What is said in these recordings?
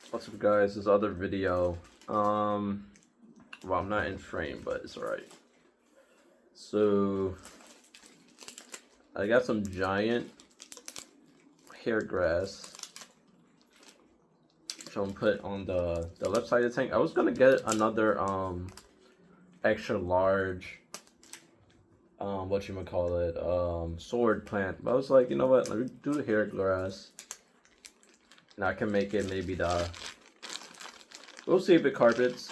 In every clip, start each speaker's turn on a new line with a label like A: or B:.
A: What's up, guys? This other video. Well, I'm not in frame, but it's alright. So I got some giant hair grass, which I'm put on the left side of the tank. I was gonna get another extra large sword plant, but I was like, you know what? Let me do the hair grass. And I can make it maybe we'll see if it carpets.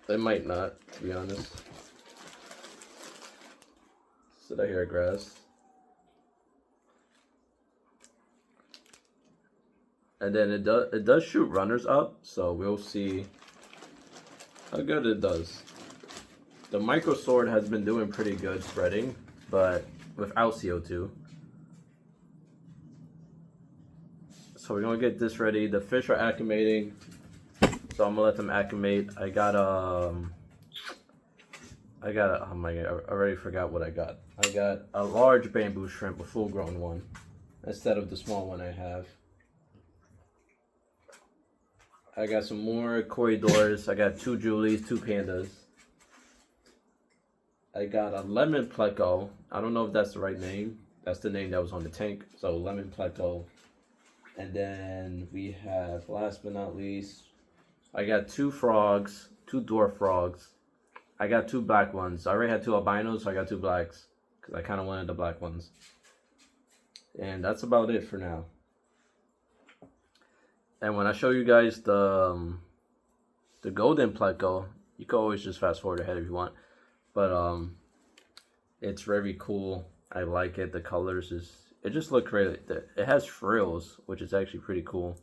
A: It might not, to be honest. So the hair grass. And then it does shoot runners up, so we'll see how good it does. The micro sword has been doing pretty good spreading, but without CO2. So we're gonna get this ready. The fish are acclimating, so I'm gonna let them acclimate. I got oh my god, I already forgot what I got. I got a large bamboo shrimp, a full-grown one, instead of the small one I have. I got some more Cory doors. I got 2 juilis, 2 pandas. I got a lemon pleco. I don't know if that's the right name. That's the name that was on the tank. So lemon pleco. And then we have, last but not least, I got 2 frogs, 2 dwarf frogs. I got 2 black ones. I already had 2 albinos, so I got 2 blacks, because I kind of wanted the black ones. And that's about it for now. And when I show you guys the golden pleco, you can always just fast forward ahead if you want. But it's very cool. I like it. The colors it just looks great. It has frills, which is actually pretty cool.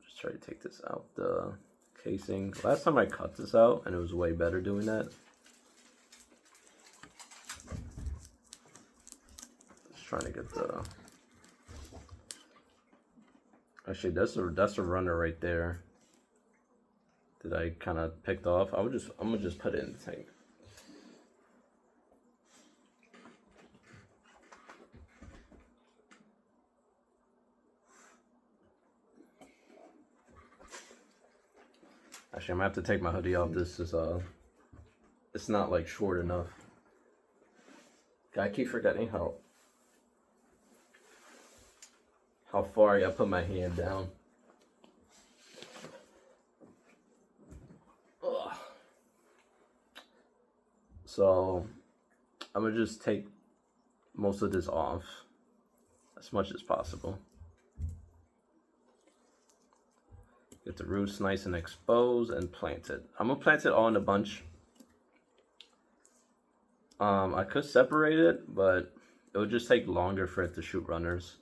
A: Just try to take this out the casing. Last time I cut this out, and it was way better doing that. Just trying to get the. Actually, that's a runner right there that I kind of picked off. I'm gonna just put it in the tank. Actually, I'm gonna have to take my hoodie off. This is it's not like short enough. I keep forgetting how far I put my hand down. Ugh. So I'm gonna just take most of this off as much as possible. Get the roots nice and exposed and plant it. I'm gonna plant it all in a bunch. I could separate it, but it would just take longer for it to shoot runners.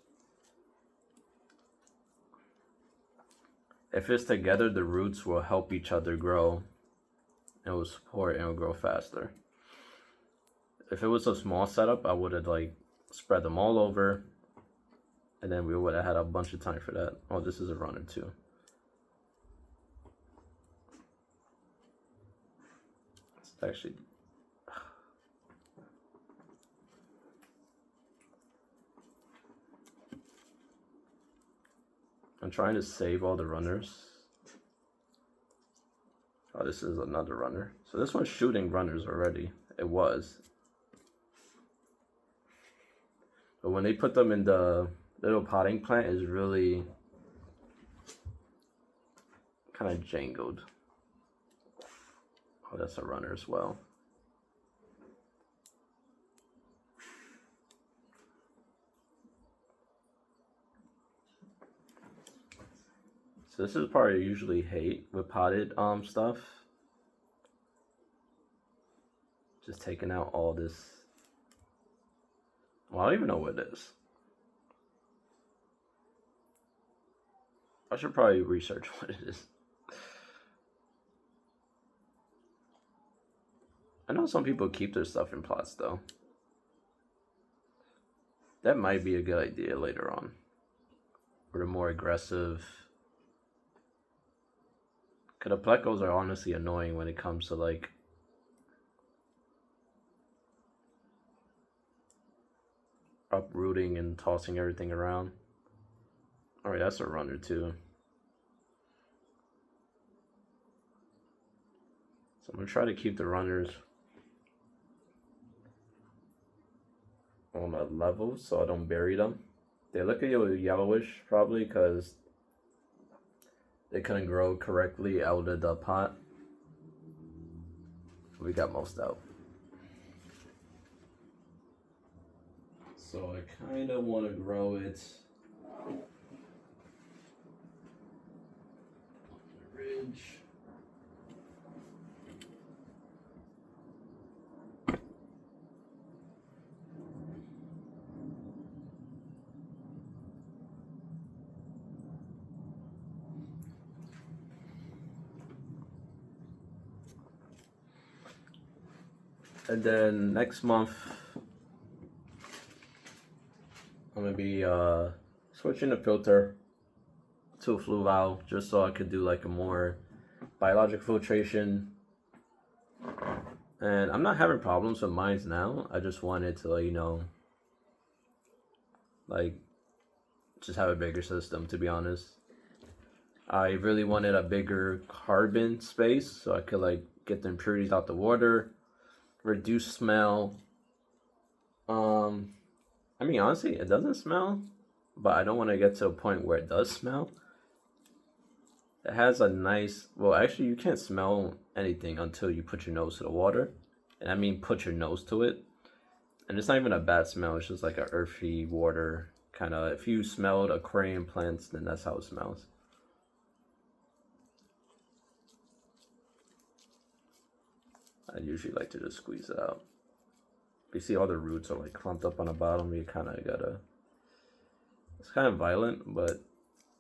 A: If it's together, the roots will help each other grow. It will support and it will grow faster. If it was a small setup, I would have like spread them all over, and then we would have had a bunch of time for that. Oh, this is a runner too. It's actually. I'm trying to save all the runners. Oh, this is another runner. So this one's shooting runners already. It was. But when they put them in the little potting plant, it's really kind of jangled. Oh, that's a runner as well. So this is the part I usually hate with potted stuff. Just taking out all this. Well, I don't even know what it is. I should probably research what it is. I know some people keep their stuff in pots though. That might be a good idea later on. Or the more aggressive. Cause the plecos are honestly annoying when it comes to like uprooting and tossing everything around. Alright, that's a runner too. So I'm gonna try to keep the runners on a level so I don't bury them. They look a little yellowish probably because they couldn't grow correctly out of the pot. We got most out. So I kind of want to grow it on the ridge. And then next month, I'm gonna be switching the filter to a fluval just so I could do like a more biologic filtration. And I'm not having problems with mines now. I just wanted to, you know, like just have a bigger system, to be honest. I really wanted a bigger carbon space so I could like get the impurities out the water, reduce smell. I mean, honestly, it doesn't smell, but I don't want to get to a point where it does smell. It has a nice, well, actually, you can't smell anything until you put your nose to the water. And I mean, put your nose to it. And it's not even a bad smell. It's just like a earthy water kind of. If you smelled aquarium plants, then that's how it smells. I usually like to just squeeze it out. You see all the roots are like clumped up on the bottom. You kind of gotta, it's kind of violent, but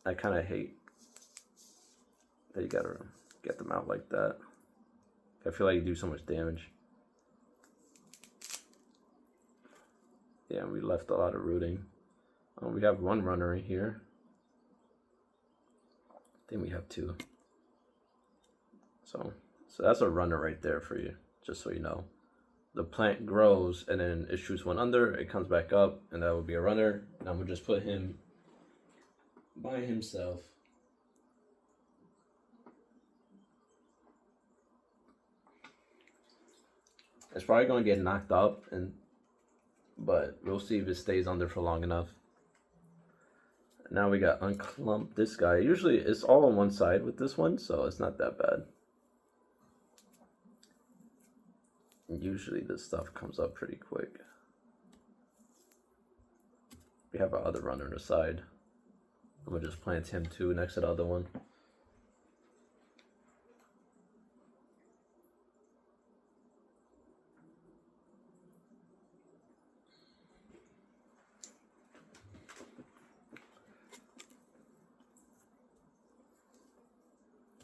A: I kind of hate that you gotta get them out like that. I feel like you do so much damage. Yeah, we left a lot of rooting. We have one runner in here. I think we have two. So that's a runner right there for you, just so you know. The plant grows and then it shoots one under, it comes back up, and that would be a runner. And I'm gonna just put him by himself. It's probably gonna get knocked up, but we'll see if it stays under for long enough. Now we got unclump this guy. Usually it's all on one side with this one, so it's not that bad. Usually this stuff comes up pretty quick. We have our other runner on the side. I'm gonna just plant him too next to the other one.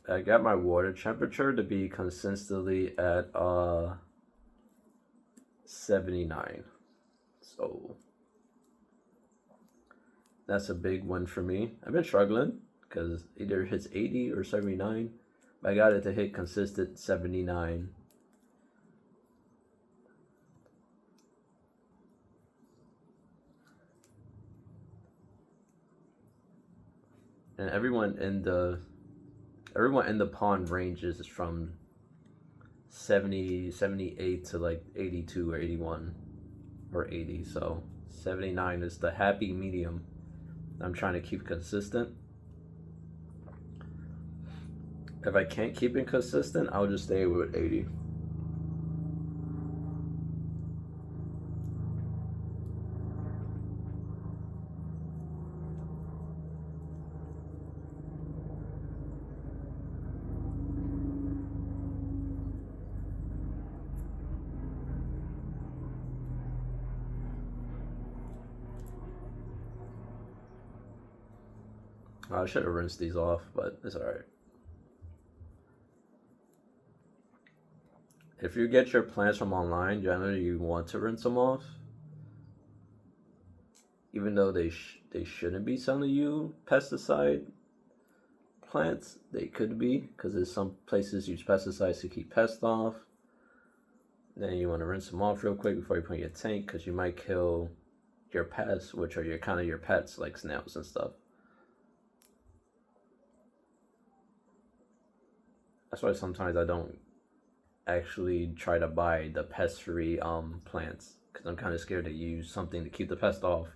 A: I got my water temperature to be consistently at 79. So that's a big one for me. I've been struggling because either it hits 80 or 79, but I got it to hit consistent 79. And everyone in the pond ranges is from 70, 78 to like 82 or 81 or 80. So 79 is the happy medium. I'm trying to keep consistent. If I can't keep it consistent, I'll just stay with 80. I should have rinsed these off, but it's alright. If you get your plants from online, generally you want to rinse them off. Even though they shouldn't be selling you pesticide plants, they could be, because there's some places use pesticides to keep pests off. Then you want to rinse them off real quick before you put in your tank, because you might kill your pests, which are your pets, like snails and stuff. That's why sometimes I don't actually try to buy the pest-free plants, because I'm kind of scared to use something to keep the pest off.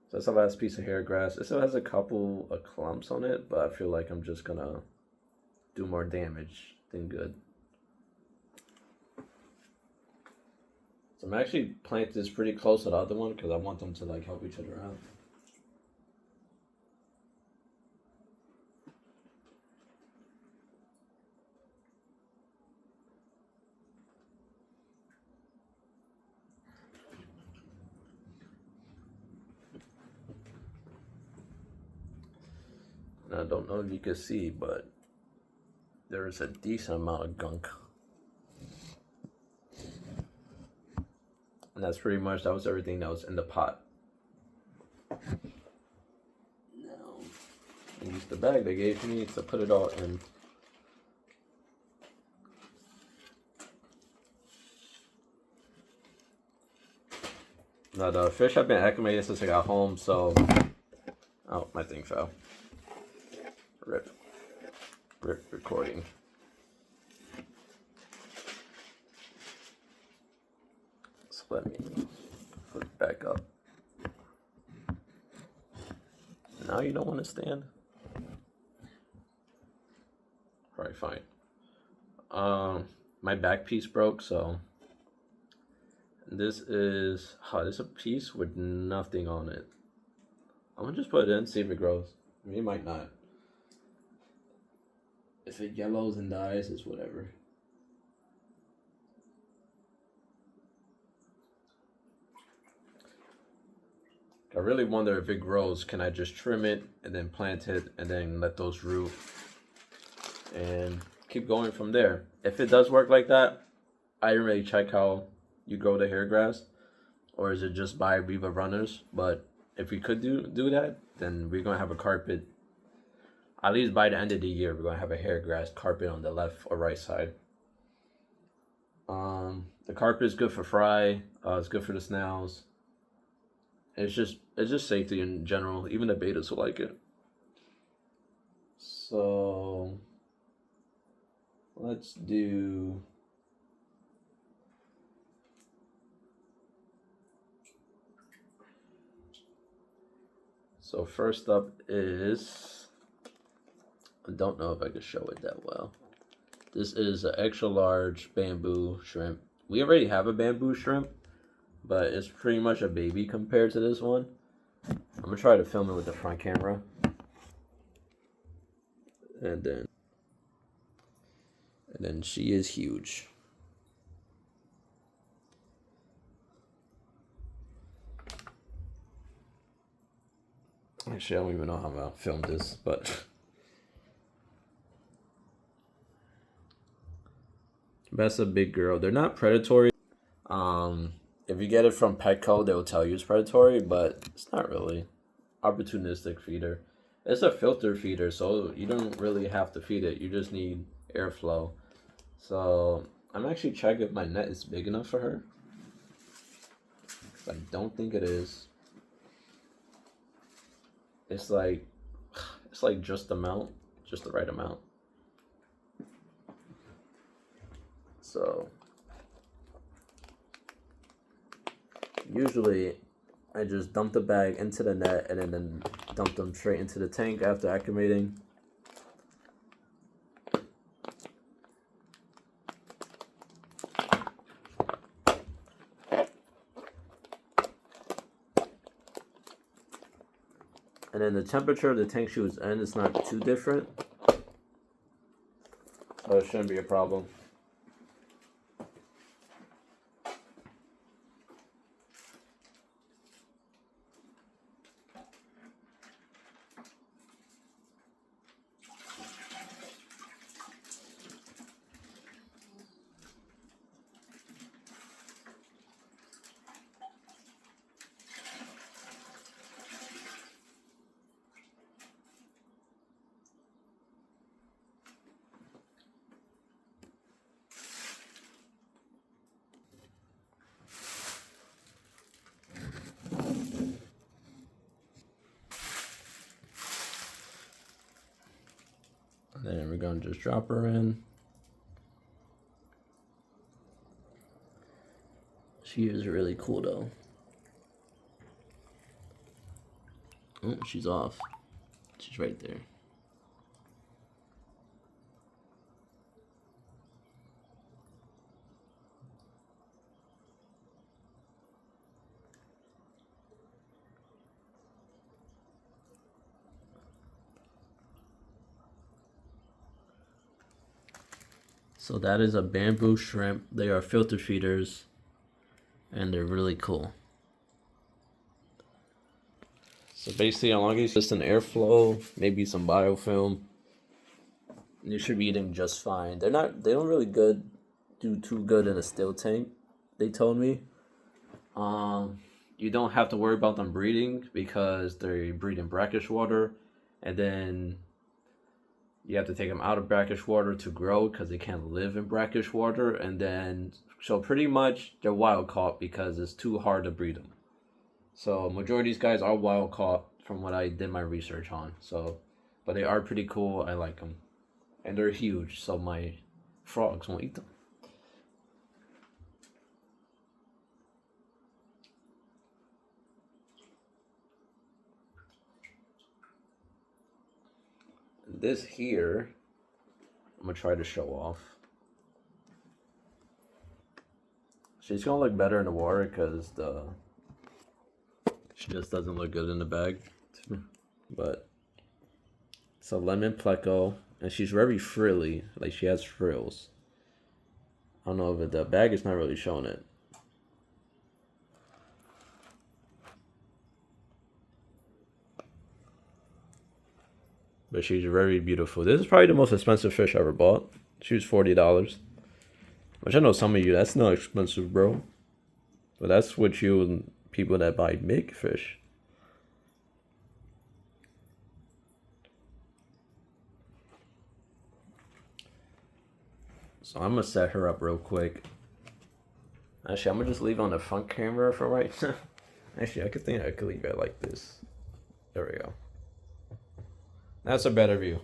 A: So that's the last piece of hair grass. It still has a couple of clumps on it, but I feel like I'm just gonna do more damage than good. So I'm actually planting this pretty close to the other one because I want them to like help each other out. And I don't know if you can see, but there is a decent amount of gunk. And that's pretty much, that was everything that was in the pot. Now, I use the bag they gave me to put it all in. Now the fish have been acclimated since I got home, so... Oh, my thing fell. Rip recording. So let me put it back up. Now you don't want to stand? Alright, fine. My back piece broke, so this is a piece with nothing on it. I'm gonna just put it in, see if it grows. I mean, it might not. If it yellows and dies, it's whatever. I really wonder if it grows, can I just trim it and then plant it and then let those root and keep going from there. If it does work like that, I didn't really check how you grow the hair grass, or is it just by Viva runners? But if we could do that, then we're gonna have a carpet. At least by the end of the year, we're gonna have a hair grass carpet on the left or right side. The carpet is good for fry. It's good for the snails. It's just safety in general. Even the betas will like it. So let's do. So first up is, I don't know if I can show it that well. This is an extra large bamboo shrimp. We already have a bamboo shrimp, but it's pretty much a baby compared to this one. I'm gonna try to film it with the front camera. And then she is huge. Actually, I don't even know how I'm gonna film this, but that's a big girl. They're not predatory. If you get it from Petco, they'll tell you it's predatory, but it's not really. Opportunistic feeder. It's a filter feeder, so you don't really have to feed it. You just need airflow. So I'm actually checking if my net is big enough for her. I don't think it is. It's like just the amount, just the right amount. So usually I just dump the bag into the net and then dump them straight into the tank after acclimating. And then the temperature of the tank she was in is not too different, so it shouldn't be a problem. Then we're gonna just drop her in. She is really cool though. Oh, she's off. She's right there. So that is a bamboo shrimp. They are filter feeders and they're really cool. So basically, as long as just an airflow, maybe some biofilm, you should be eating just fine. They don't really do too good in a still tank, they told me. You don't have to worry about them breeding because they breed in brackish water, and then you have to take them out of brackish water to grow because they can't live in brackish water. And then, so pretty much they're wild caught because it's too hard to breed them. So majority of these guys are wild caught from what I did my research on. So, but they are pretty cool. I like them. And they're huge, so my frogs won't eat them. This here, I'm gonna try to show off. She's gonna look better in the water because she just doesn't look good in the bag. But it's a lemon pleco, and she's very frilly. Like she has frills. I don't know if the bag is not really showing it. But she's very beautiful. This is probably the most expensive fish I ever bought. She was $40. Which I know some of you, that's not expensive, bro. But that's what you and people that buy big fish. So I'm gonna set her up real quick. Actually, I'm gonna just leave on the front camera for right now. Actually, I could leave it like this. There we go. That's a better view.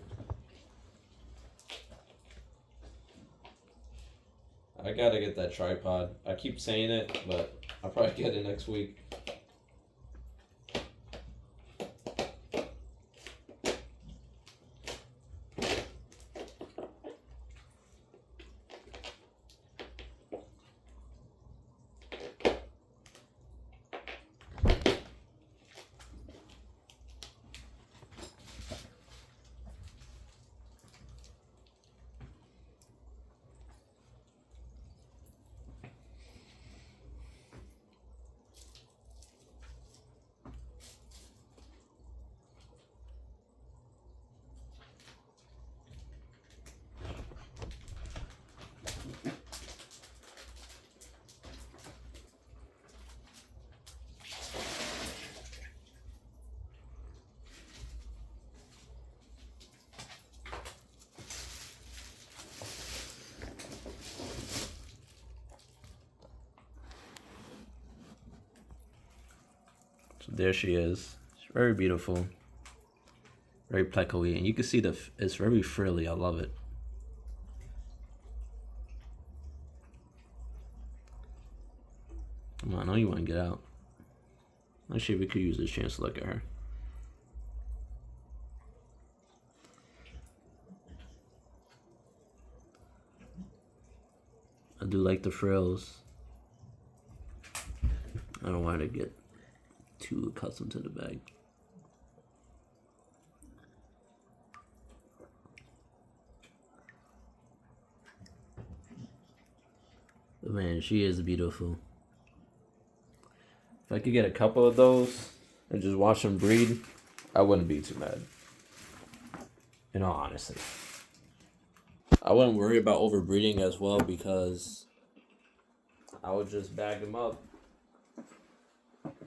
A: I gotta get that tripod. I keep saying it, but I'll probably get it next week. So there she is. She's very beautiful. Very pleco-y. And you can see it's very frilly. I love it. Come on, I know you want to get out. Actually, we could use this chance to look at her. I do like the frills. I don't want her to get too accustomed to the bag. But man, she is beautiful. If I could get a couple of those and just watch them breed, I wouldn't be too mad. In all honesty. I wouldn't worry about overbreeding as well because I would just bag them up,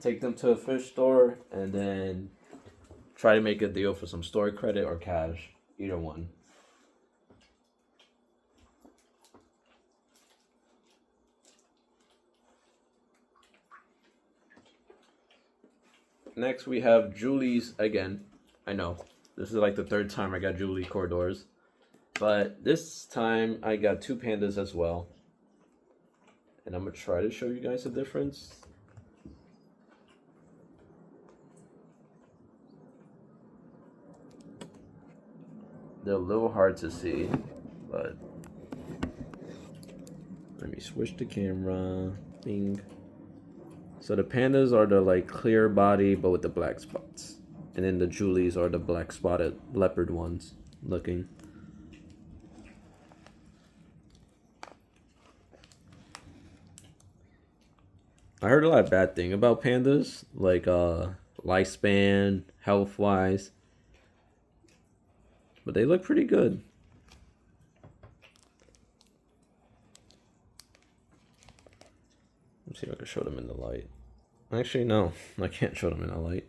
A: take them to a fish store, and then try to make a deal for some store credit or cash. Either one. Next we have Juili's again. I know. This is like the third time I got juili corridors. But this time I got 2 pandas as well. And I'm gonna try to show you guys the difference. They're a little hard to see, but let me switch the camera. Bing. So the pandas are the like clear body but with the black spots. And then the juilis are the black spotted leopard ones looking. I heard a lot of bad thing about pandas, like lifespan, health wise. But they look pretty good. Let's see if I can show them in the light. Actually, no, I can't show them in the light.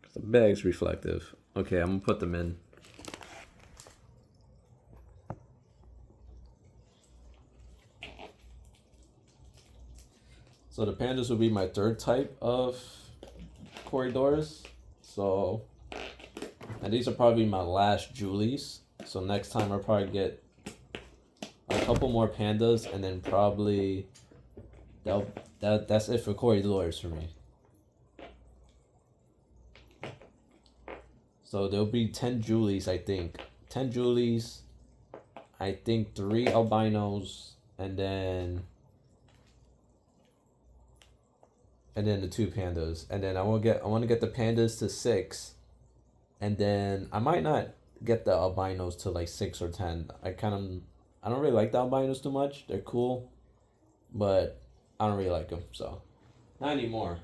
A: Because the bag's reflective. Okay, I'm gonna put them in. So the pandas will be my 3rd type of Cory doors. So, and these are probably my last juilis. So next time I'll probably get a couple more pandas, and then probably that's it for Cory doors for me. So there'll be 10 juilis, I think. 10 juilis, I think 3 albinos, and then the 2 pandas. And then I want to get the pandas to 6. And then I might not get the albinos to like 6 or 10. I don't really like the albinos too much. They're cool, but I don't really like them, so not anymore.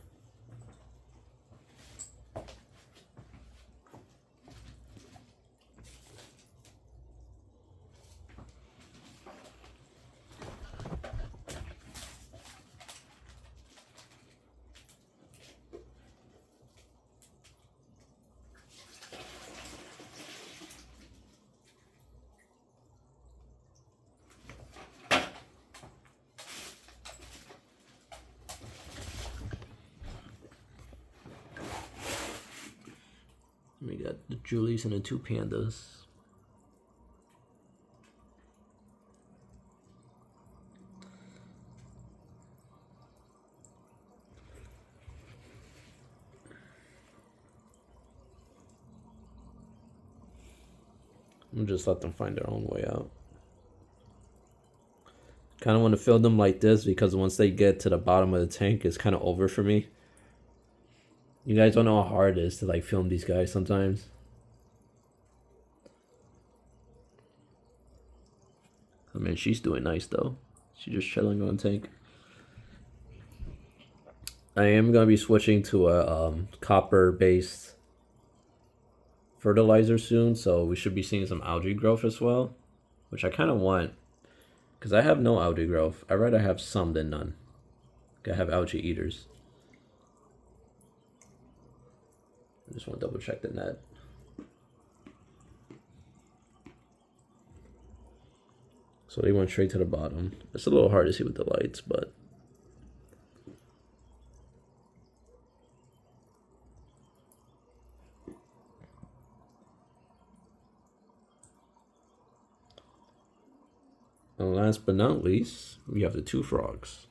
A: We got the juilis and the 2 pandas. I'm just let them find their own way out. Kind of want to film them like this because once they get to the bottom of the tank, it's kind of over for me. You guys don't know how hard it is to like film these guys sometimes. I mean, she's doing nice though. She's just chilling on the tank. I am gonna be switching to a copper-based fertilizer soon, so we should be seeing some algae growth as well, which I kind of want, because I have no algae growth. I'd rather have some than none. I have algae eaters. I just want to double check the net. So they went straight to the bottom. It's a little hard to see with the lights, but and last but not least, we have the 2 frogs.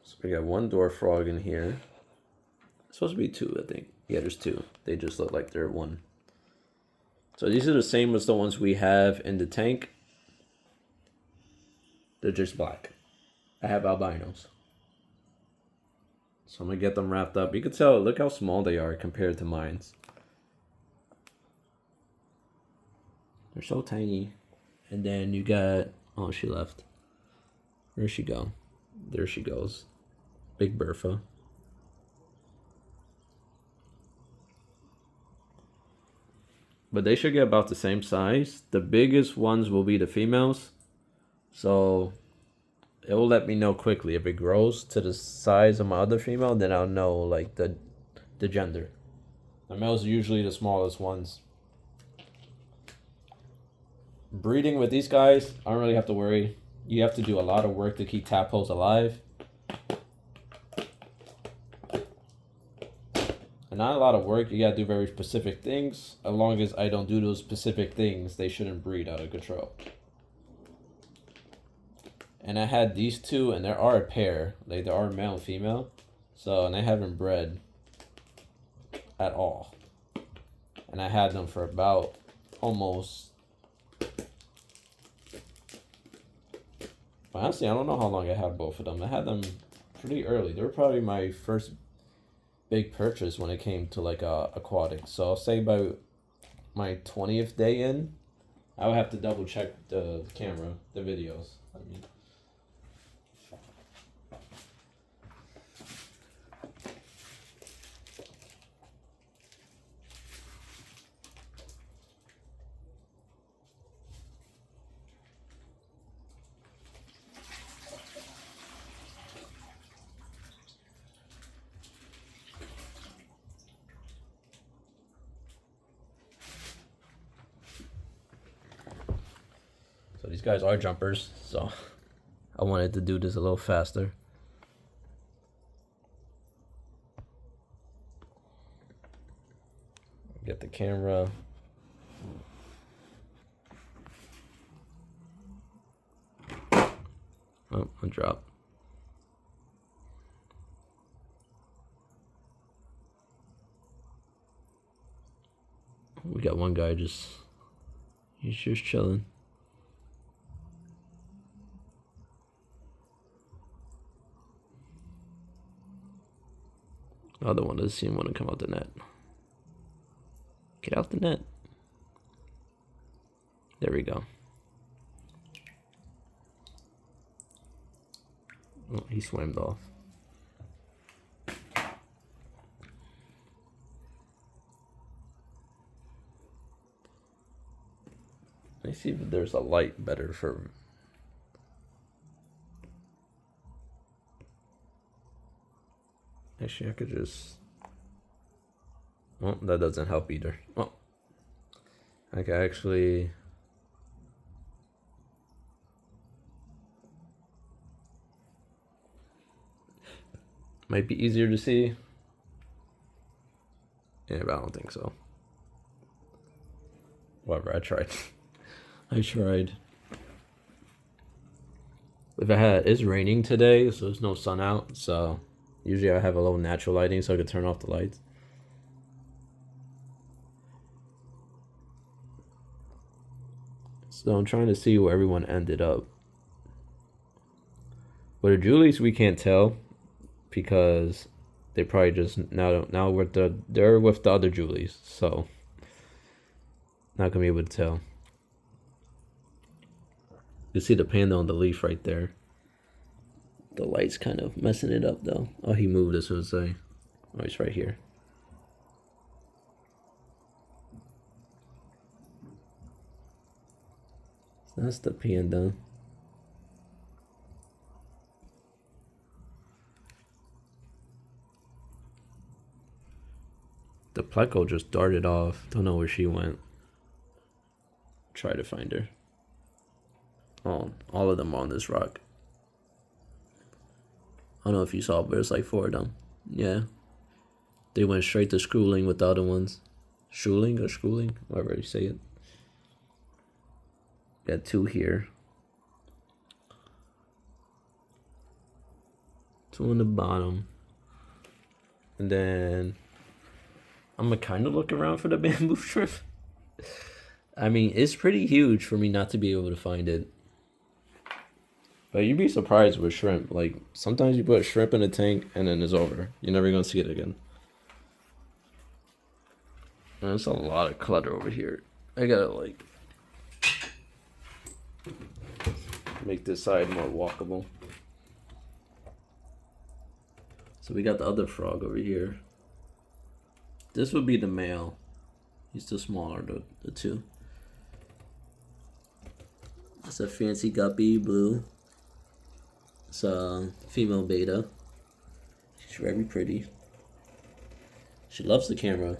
A: So we got 1 dwarf frog in here. It's supposed to be 2, I think. Yeah, there's 2. They just look like they're 1. So these are the same as the ones we have in the tank. They're just black. I have albinos. So I'm gonna get them wrapped up. You can tell, look how small they are compared to mine's. They're so tiny. And then you got, oh, she left. Where'd she go? There she goes. Big Bertha. But they should get about the same size. The biggest ones will be the females. So it will let me know quickly. If it grows to the size of my other female, then I'll know like the gender. The males are usually the smallest ones. breeding with these guys, I don't really have to worry. You have to do a lot of work to keep tadpoles alive. And not a lot of work, you gotta do very specific things. As long as I don't do those specific things, they shouldn't breed out of control. And I had these two, and there are a pair. Like, there are male and female. So, and they haven't bred at all. And I had them for about almost... Honestly, I don't know how long I had both of them. I had them pretty early. They were probably my first big purchase when it came to like aquatic. So I'll say by my 20th day in, I would have to double check the camera, the videos. I mean, so these guys are jumpers, so I wanted to do this a little faster. Get the camera. Oh, a drop. We got one guy he's just chilling. The other one doesn't seem to want to come out the net. Get out the net. There we go. Oh, he swam off. Let me see if there's a light better for... Actually, I could just... Well, that doesn't help either. Well, I can actually... Might be easier to see. Yeah, but I don't think so. Whatever, I tried. I tried. It's raining today, so there's no sun out, so usually I have a little natural lighting so I could turn off the lights. So I'm trying to see where everyone ended up. But the juilis we can't tell because they probably just now they're with the other juilis, so not gonna be able to tell. You see the panda on the leaf right there. The light's kind of messing it up though. Oh, he moved as soon as I... Oh, he's right here. So that's the panda. The pleco just darted off. Don't know where she went. Try to find her. Oh, all of them are on this rock. I don't know if you saw, but there's like 4 of them. Yeah. They went straight to schooling with the other ones. Schooling or schooling? However you say it. Got 2 here. 2 on the bottom. And then I'm gonna kind of look around for the bamboo shrimp. I mean, it's pretty huge for me not to be able to find it. But you'd be surprised with shrimp. Like, sometimes you put shrimp in a tank and then it's over. You're never gonna see it again. And there's a lot of clutter over here. I gotta, like, make this side more walkable. So we got the other frog over here. This would be the male. He's the smaller, the 2. It's a fancy guppy, blue. It's a female beta. She's very pretty. She loves the camera.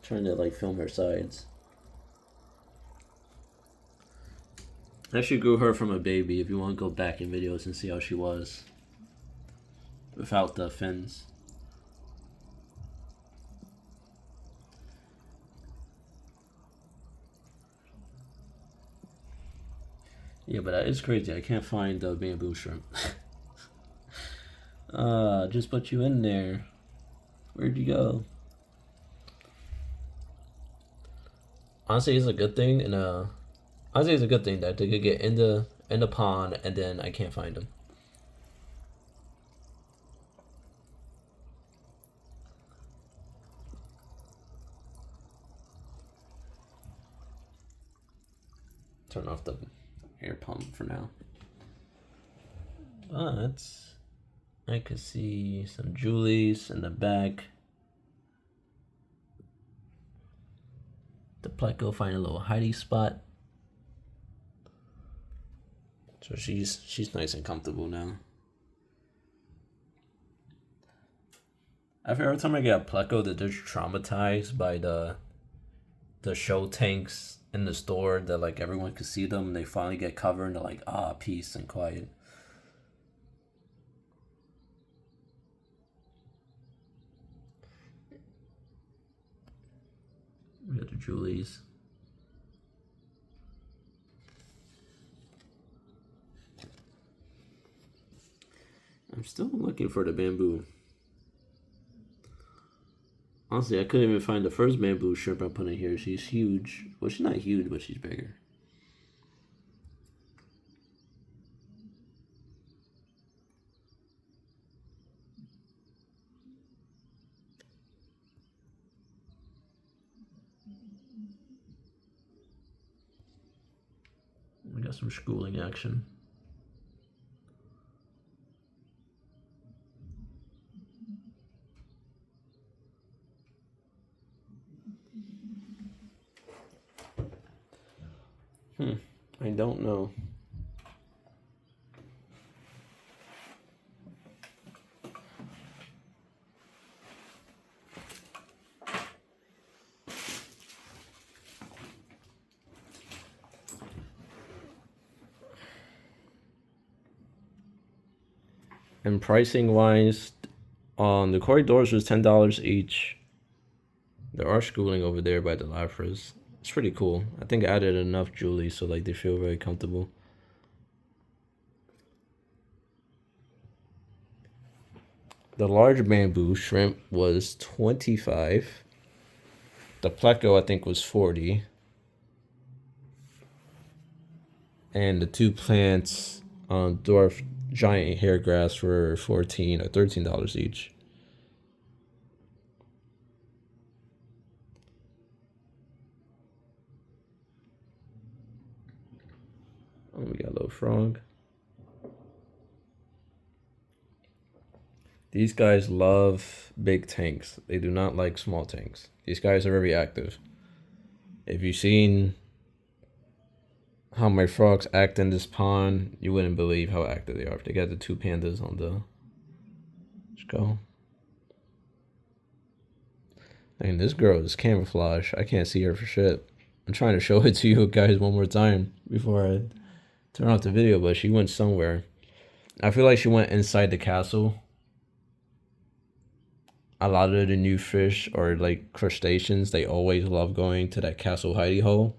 A: Trying to like film her sides. I actually grew her from a baby. If you want to go back in videos and see how she was without the fins. Yeah, but it's crazy. I can't find the bamboo shrimp. Just put you in there. Where'd you go? Honestly, it's a good thing, and honestly, it's a good thing that they could get in the pond, and then I can't find them. Turn off the air pump for now. But I could see some juilis in the back. The pleco find a little hiding spot. So she's nice and comfortable now. Every time I get a pleco, they're just traumatized by the show tanks in the store that like everyone could see them and they finally get covered and they're like, ah, peace and quiet. We got the juilis. I'm still looking for the bamboo. Honestly, I couldn't even find the first bamboo shrimp I put in here. She's huge. Well, she's not huge, but she's bigger. We got some schooling action. I don't know. And pricing wise, on the Cory doors was $10 each. There are schooling over there by the Lafras. It's pretty cool. I think I added enough juili so like they feel very comfortable. The large bamboo shrimp was $25. The pleco I think was $40. And the two plants on dwarf giant hair grass were $14 or $13 each. Oh, we got a little frog. These guys love big tanks. They do not like small tanks. These guys are very active. If you've seen how my frogs act in this pond, you wouldn't believe how active they are. They got the two pandas on the... Let's go. And this girl is camouflage. I can't see her for shit. I'm trying to show it to you guys one more time before I turn off the video, but she went somewhere. I feel like she went inside the castle. A lot of the new fish or like crustaceans, they always love going to that castle hidey hole.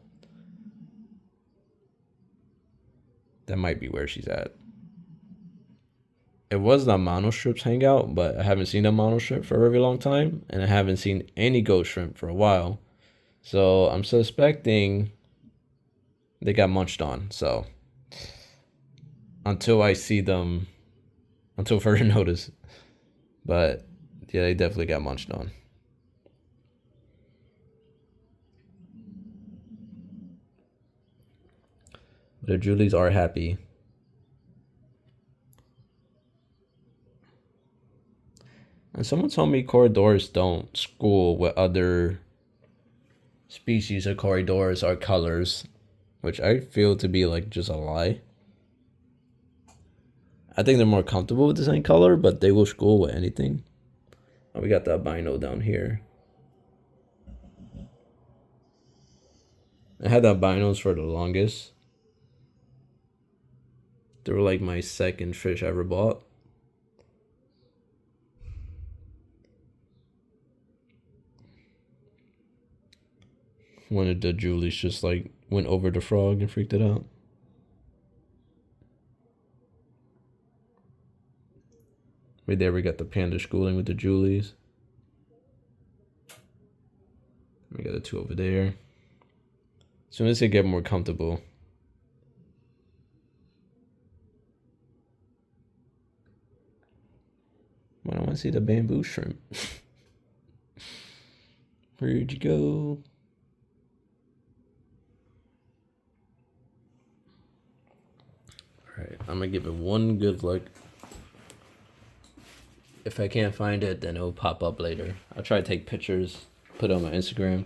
A: That might be where she's at. It was the mono strips hangout, but I haven't seen a mono strip for a very long time, and I haven't seen any ghost shrimp for a while. So I'm suspecting they got munched on. So until I see them, until further notice. But yeah, they definitely got munched on. The juilis are happy. And someone told me corridors don't school with other species of corridors or colors, which I feel to be like just a lie. I think they're more comfortable with the same color, but they will school with anything. Oh, we got the albino down here. I had the albinos for the longest. They were like my second fish I ever bought. One of the juilis just like went over the frog and freaked it out. Right there we got the panda schooling with the juilis. We got the two over there. As soon as they get more comfortable. I don't want to see the bamboo shrimp. Where'd you go? Alright, I'm gonna give it one good look. If I can't find it, then it'll pop up later. I'll try to take pictures, put it on my Instagram.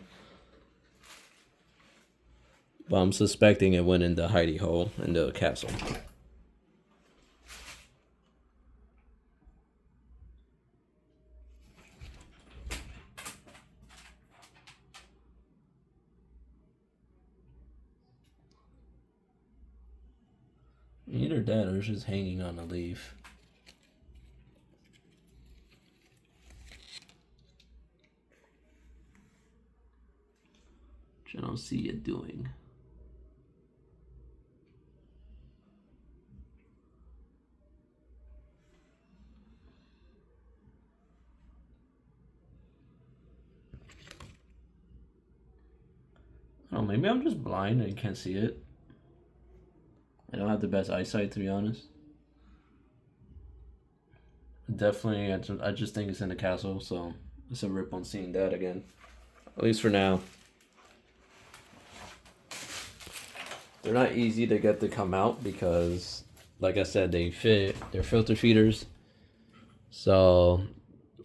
A: But I'm suspecting it went in the hidey hole in the castle. Either that or it's just hanging on a leaf. Which I don't see it doing. Oh, maybe I'm just blind and can't see it. I don't have the best eyesight, to be honest. Definitely, I just think it's in the castle, so it's a rip on seeing that again. At least for now. They're not easy to get to come out because, like I said, they're filter feeders. So,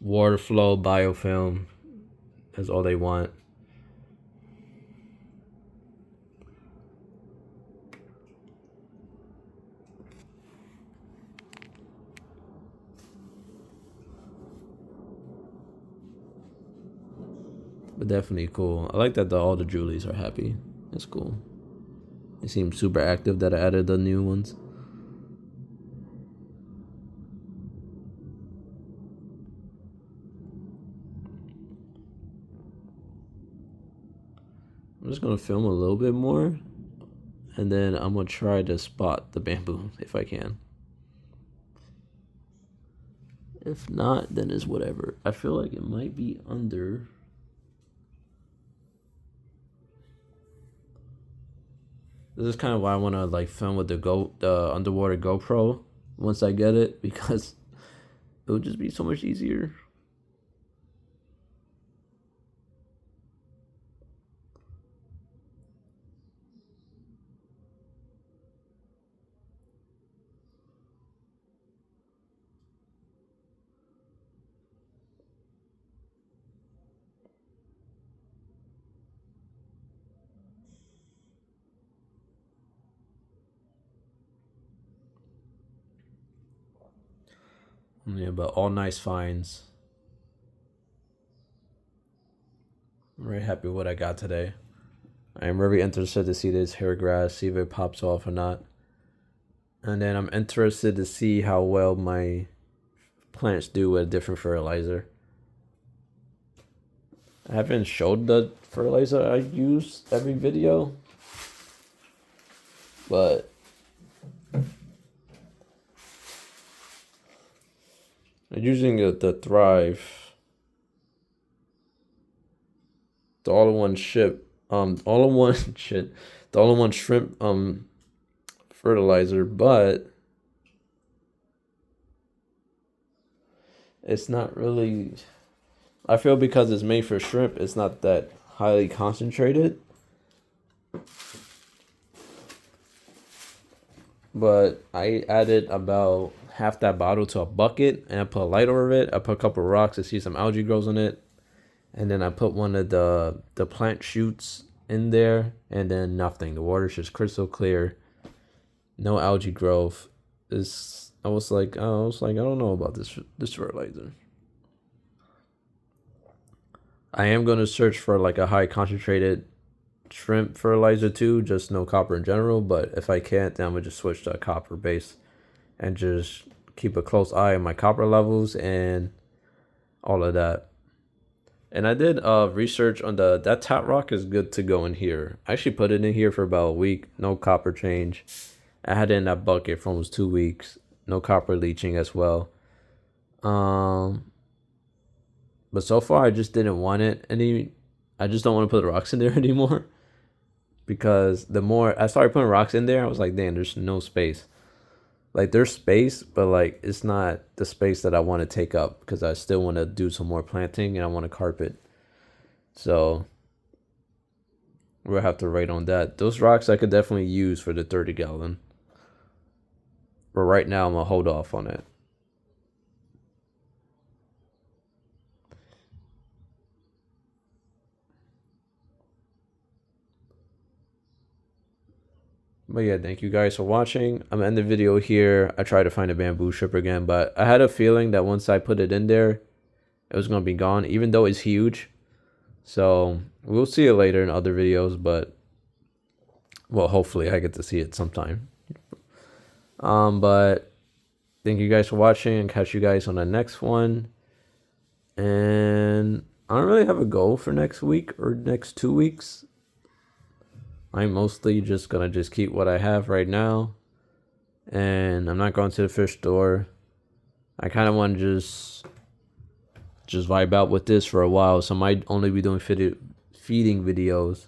A: water flow, biofilm, that's all they want. But definitely cool. I like that all the juilis are happy. That's cool. They seem super active that I added the new ones. I'm just gonna film a little bit more, and then I'm gonna try to spot the bamboo if I can. If not, then it's whatever. I feel like it might be under. This is kind of why I want to like film with the underwater GoPro once I get it, because it would just be so much easier. Yeah, but all nice finds. I'm very happy with what I got today. I am very interested to see this hair grass, see if it pops off or not. And then I'm interested to see how well my plants do with a different fertilizer. I haven't showed the fertilizer I use every video, but I'm using the Thrive, the all-in-one the all-in-one shrimp fertilizer, but it's not really. I feel because it's made for shrimp, it's not that highly concentrated. But I added about half that bottle to a bucket, and I put a light over it. I put a couple of rocks to see some algae grows on it, and then I put one of the plant shoots in there, and then nothing. The water's just crystal clear, no algae growth. I was like, I don't know about this fertilizer. I am going to search for like a high concentrated shrimp fertilizer too, just no copper in general. But if I can't, then I'm going to just switch to a copper base and just keep a close eye on my copper levels and all of that. And I did research on that tap rock is good to go in here. I actually put it in here for about a week, no copper change. I had it in that bucket for almost 2 weeks, no copper leaching as well. But so far I just didn't want it I just don't want to put rocks in there anymore, because the more I started putting rocks in there, I was like, damn, there's no space. Like, there's space, but like it's not the space that I want to take up, because I still want to do some more planting and I want to carpet. So we'll have to write on that. Those rocks I could definitely use for the 30 gallon. But right now I'm gonna hold off on it. But yeah, thank you guys for watching. I'm gonna end the video here. I tried to find a bamboo shrimp again, but I had a feeling that once I put it in there, it was gonna be gone, even though it's huge. So we'll see it later in other videos, but well, hopefully I get to see it sometime. But thank you guys for watching, and catch you guys on the next one. And I don't really have a goal for next week or next 2 weeks. I'm mostly just gonna keep what I have right now, and I'm not going to the fish store. I kind of want to just vibe out with this for a while, so I might only be doing feeding videos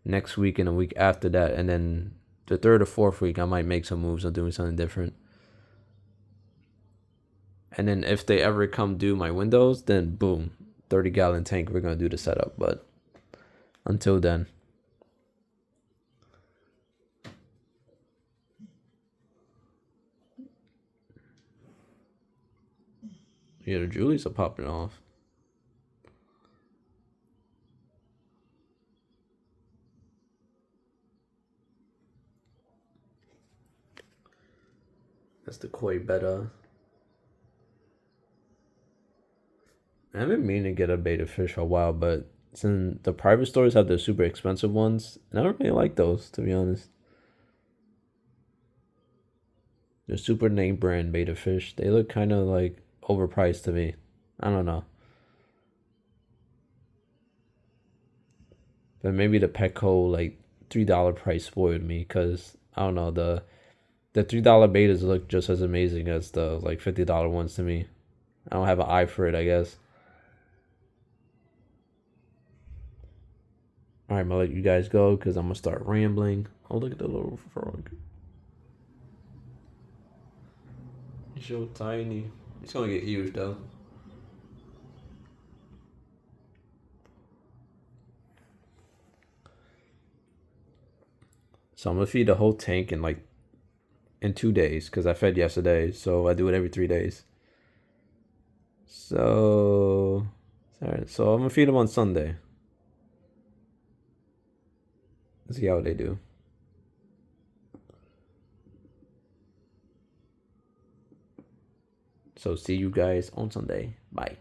A: next week and a week after that, and then the 3rd or 4th week I might make some moves on doing something different. And then if they ever come do my windows, then boom, 30 gallon tank, we're gonna do the setup. But until then, yeah, the juilis are popping off. That's the koi betta. I haven't meaning to get a betta fish for a while, but since the private stores have the super expensive ones, and I don't really like those, to be honest. The super name brand betta fish, they look kind of like overpriced to me. I don't know. But maybe the Petco like $3 price spoiled me, because I don't know, the $3 betas look just as amazing as the like $50 ones to me. I don't have an eye for it, I guess. Alright, I'm gonna let you guys go because I'm gonna start rambling. Oh, look at the little frog. He's so tiny. He's gonna get huge though. So I'm gonna feed the whole tank in 2 days, because I fed yesterday, so I do it every 3 days. So alright, so I'm gonna feed them on Sunday. Let's see how they do. So see you guys on Sunday. Bye.